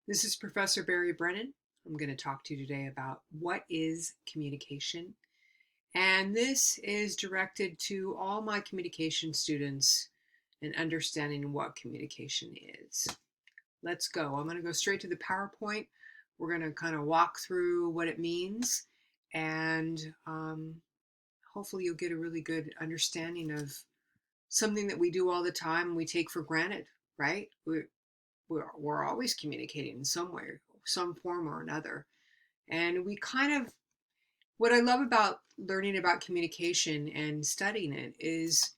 This is Professor Barry Brennan. I'm going to talk to you today about what is communication. And this is directed to all my communication students and understanding what communication is. Let's go. I'm going to go straight to the PowerPoint. We're going to kind of walk through what it means, and hopefully you'll get a really good understanding of something that we do all the time and we take for granted, right? We're always communicating in some way, some form or another. And we kind of, what I love about learning about communication and studying it is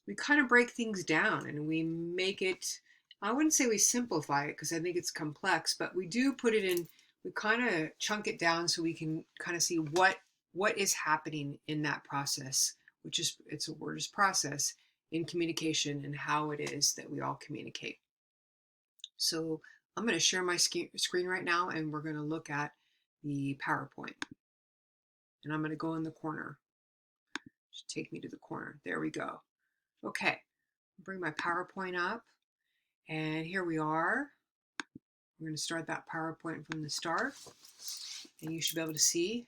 we kind of break things down and we make it, I wouldn't say we simplify it because I think it's complex, but we do put it in, we kind of chunk it down so we can kind of see what is happening in that process, which is, it's a word, is process in communication and how it is that we all communicate. So I'm going to share my screen right now and we're going to look at the PowerPoint. And I'm going to go in the corner. Should take me to the corner. There we go. Okay, bring my PowerPoint up. And here we are. We're going to start that PowerPoint from the start. And you should be able to see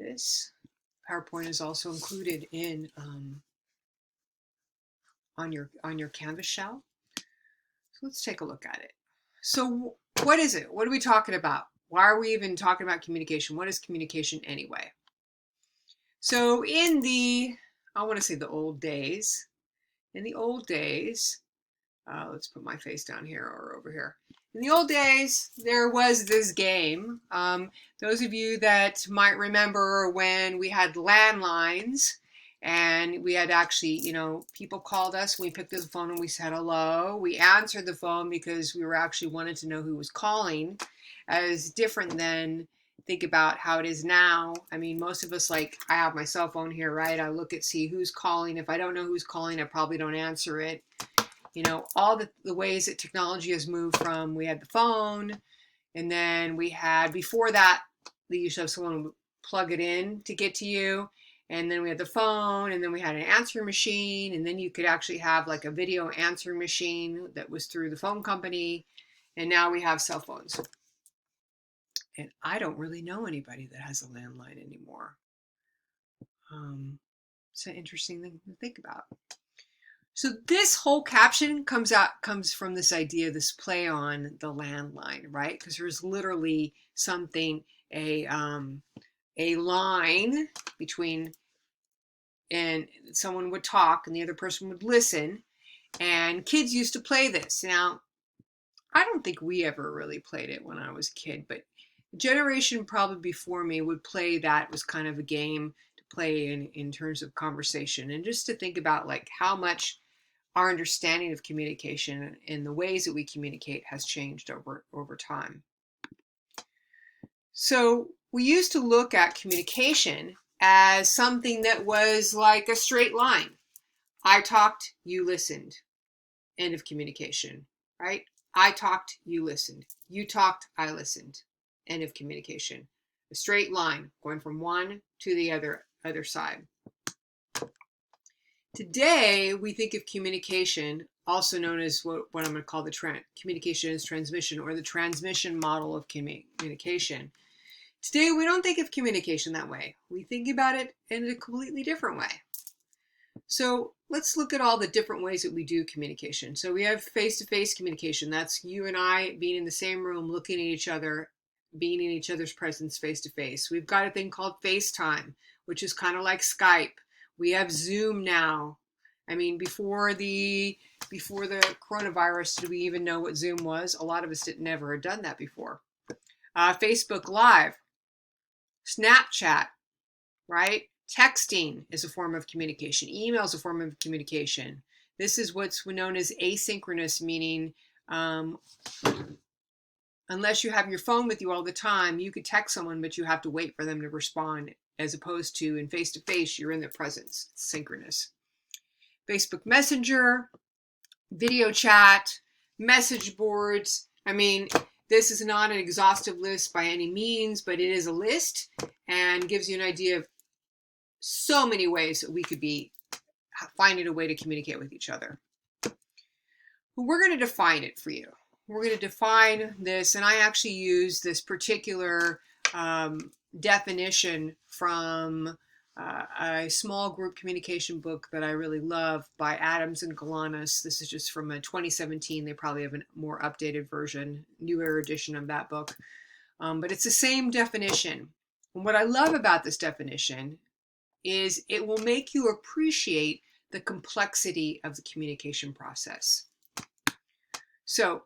this. PowerPoint is also included in on your Canvas shell. So let's take a look at it. So what is it? What are we talking about? Why are we even talking about communication? What is communication anyway? So in the, I want to say the old days, in the old days, let's put my face down here or over here. In the old days, there was this game. Those of you that might remember when we had landlines and we had actually, you know, people called us, we picked up the phone and we said hello. We answered the phone because we were actually wanted to know who was calling, as different than think about how it is now. I mean, most of us, like, I have my cell phone here, right? I look at, see who's calling. If I don't know who's calling, I probably don't answer it. You know, all the ways that technology has moved from, we had the phone, and then we had, before that, they used to have someone plug it in to get to you. And then we had the phone, and then we had an answering machine, and then you could actually have like a video answering machine that was through the phone company. And now we have cell phones. And I don't really know anybody that has a landline anymore. It's an interesting thing to think about. So this whole caption comes from this idea, this play on the landline, right? Because there's literally something, a line between, and someone would talk and the other person would listen, and kids used to play this. Now, I don't think we ever really played it when I was a kid, but the generation probably before me would play that. It was kind of a game to play in terms of conversation, and just to think about like how much our understanding of communication and the ways that we communicate has changed over time. So we used to look at communication as something that was like a straight line. I talked, you listened. End of communication, right? I talked, you listened. You talked, I listened. End of communication. A straight line going from one to the other side. Today, we think of communication, also known as what I'm going to call the communication as transmission, or the transmission model of communication. Today, we don't think of communication that way. We think about it in a completely different way. So let's look at all the different ways that we do communication. So we have face-to-face communication. That's you and I being in the same room, looking at each other, being in each other's presence face-to-face. We've got a thing called FaceTime, which is kind of like Skype. We have Zoom now. I mean, before the coronavirus, did we even know what Zoom was? A lot of us never had done that before. Facebook Live, Snapchat, right? Texting is a form of communication. Email is a form of communication. This is what's known as asynchronous, meaning unless you have your phone with you all the time, you could text someone, but you have to wait for them to respond, as opposed to in face-to-face, you're in their presence. It's synchronous. Facebook Messenger, video chat, message boards. I mean, this is not an exhaustive list by any means, but it is a list and gives you an idea of so many ways that we could be finding a way to communicate with each other. But we're going to define it for you. we're going to define this, and I actually use this particular definition from a small group communication book that I really love by Adams and Galanis. This is just from a 2017. They probably have a more updated version, newer edition of that book. But it's the same definition. And what I love about this definition is it will make you appreciate the complexity of the communication process. So,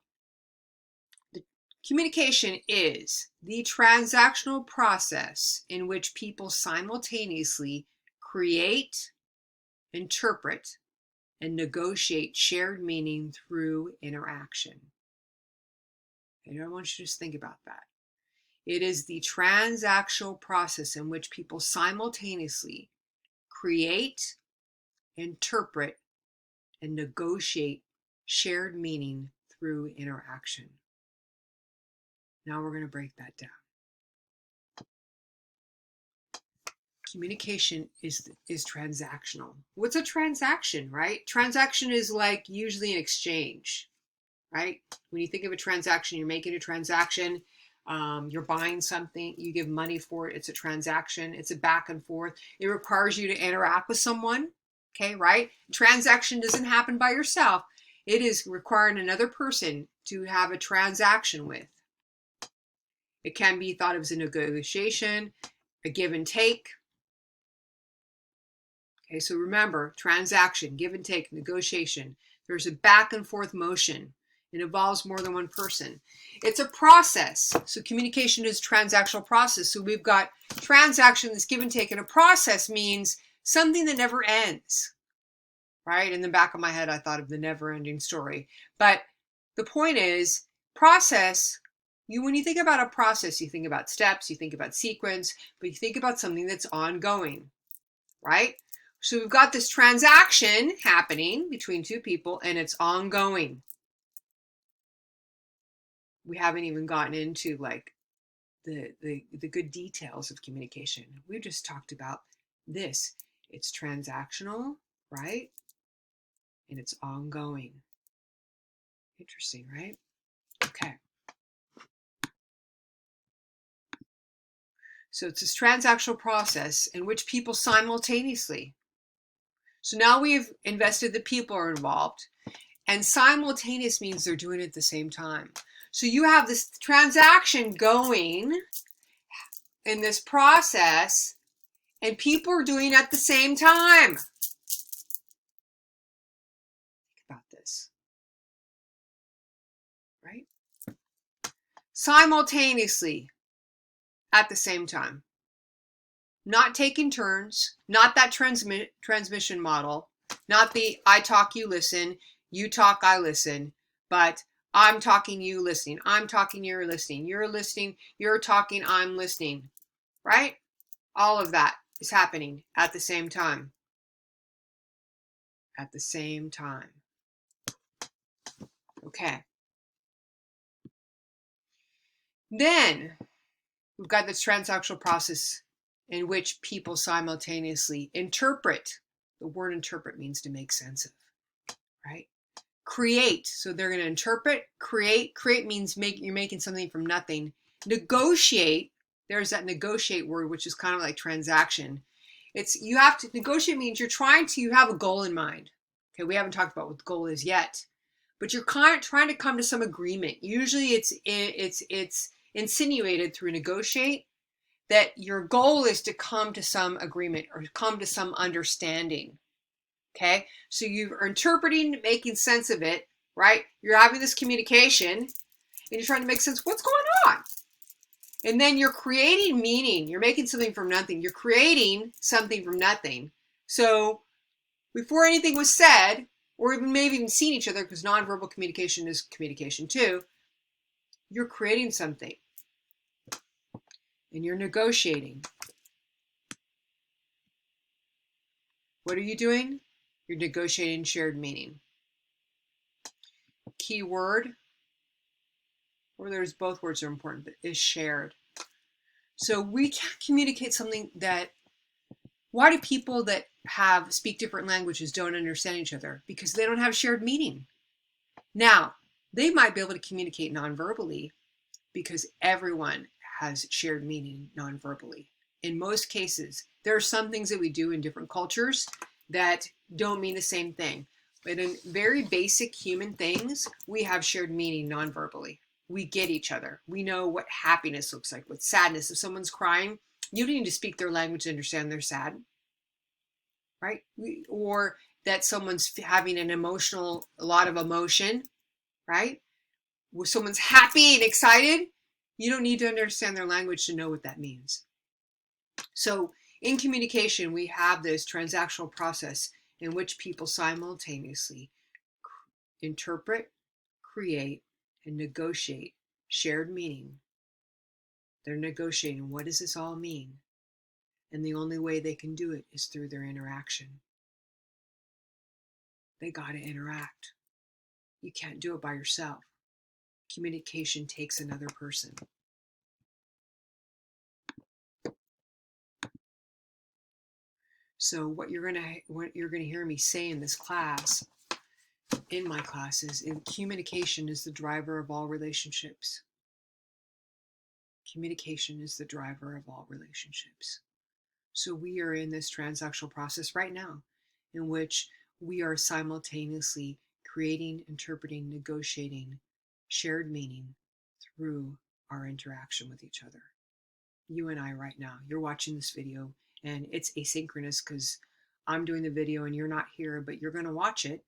the communication is the transactional process in which people simultaneously create, interpret, and negotiate shared meaning through interaction. And I want you to just think about that. It is the transactional process in which people simultaneously create, interpret, and negotiate shared meaning through interaction. Now we're going to break that down. Communication is transactional. What's a transaction, right? Transaction is like usually an exchange, right? When you think of a transaction, you're making a transaction. You're buying something, you give money for it. It's a transaction. It's a back and forth. It requires you to interact with someone. Okay, right? Transaction doesn't happen by yourself. It is requiring another person to have a transaction with. It can be thought of as a negotiation, a give and take. Okay, so remember, transaction, give and take, negotiation. There's a back and forth motion. It involves more than one person. It's a process. So communication is a transactional process. So we've got transaction, this give and take, and a process means something that never ends, right? In the back of my head, I thought of the never-ending story. But the point is, process, when you think about a process, you think about steps, you think about sequence, but you think about something that's ongoing, right? So we've got this transaction happening between two people, and it's ongoing. We haven't even gotten into like the good details of communication. We've just talked about this. It's transactional, right? And it's ongoing. Interesting, right? Okay. So it's this transactional process in which people simultaneously. So now we've invested, the people are involved, and simultaneous means they're doing it at the same time. So you have this transaction going in this process, and people are doing it at the same time. Think about this, right? Simultaneously, at the same time. Not taking turns, not that transmission model, not the I talk, you listen, you talk, I listen, but I'm talking, you listening, I'm talking, you're listening, you're talking, I'm listening, right? All of that is happening at the same time. At the same time. Okay. Then we've got this transactional process in which people simultaneously interpret. The word interpret means to make sense of, right? Create. So they're going to interpret, create. Create means you're making something from nothing. Negotiate. There's that negotiate word, which is kind of like transaction. You have to negotiate means you're trying to, you have a goal in mind. Okay, we haven't talked about what the goal is yet, but you're kind of trying to come to some agreement. Usually it's insinuated through negotiate that your goal is to come to some agreement or come to some understanding. Okay, so you are interpreting, making sense of it, right? You're having this communication and you're trying to make sense of what's going on. And then you're creating meaning. You're making something from nothing. You're creating something from nothing. So before anything was said, or even maybe even seen each other, because nonverbal communication is communication too, you're creating something. And you're negotiating. What are you doing? You're negotiating shared meaning. Key word, or there's both words are important, but is shared. So we can't communicate something that, why do people that speak different languages don't understand each other? Because they don't have shared meaning. Now, They might be able to communicate non-verbally because everyone has shared meaning non-verbally. In most cases, there are some things that we do in different cultures that don't mean the same thing. But in very basic human things, we have shared meaning non-verbally. We get each other. We know what happiness looks like, what sadness. If someone's crying, you don't need to speak their language to understand they're sad, right? Or that someone's having a lot of emotion, right? When someone's happy and excited, you don't need to understand their language to know what that means. So in communication, we have this transactional process in which people simultaneously interpret, create, and negotiate shared meaning. They're negotiating, what does this all mean? And the only way they can do it is through their interaction. They got to interact. You can't do it by yourself. Communication takes another person. So what you're gonna hear me say in this class, in my classes, is communication is the driver of all relationships. Communication is the driver of all relationships. So we are in this transactional process right now in which we are simultaneously creating, interpreting, negotiating shared meaning through our interaction with each other. You and I right now, you're watching this video and it's asynchronous because I'm doing the video and you're not here, but you're going to watch it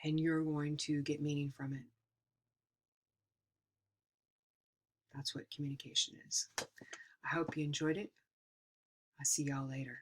and you're going to get meaning from it. That's what communication is. I hope you enjoyed it. I'll see y'all later.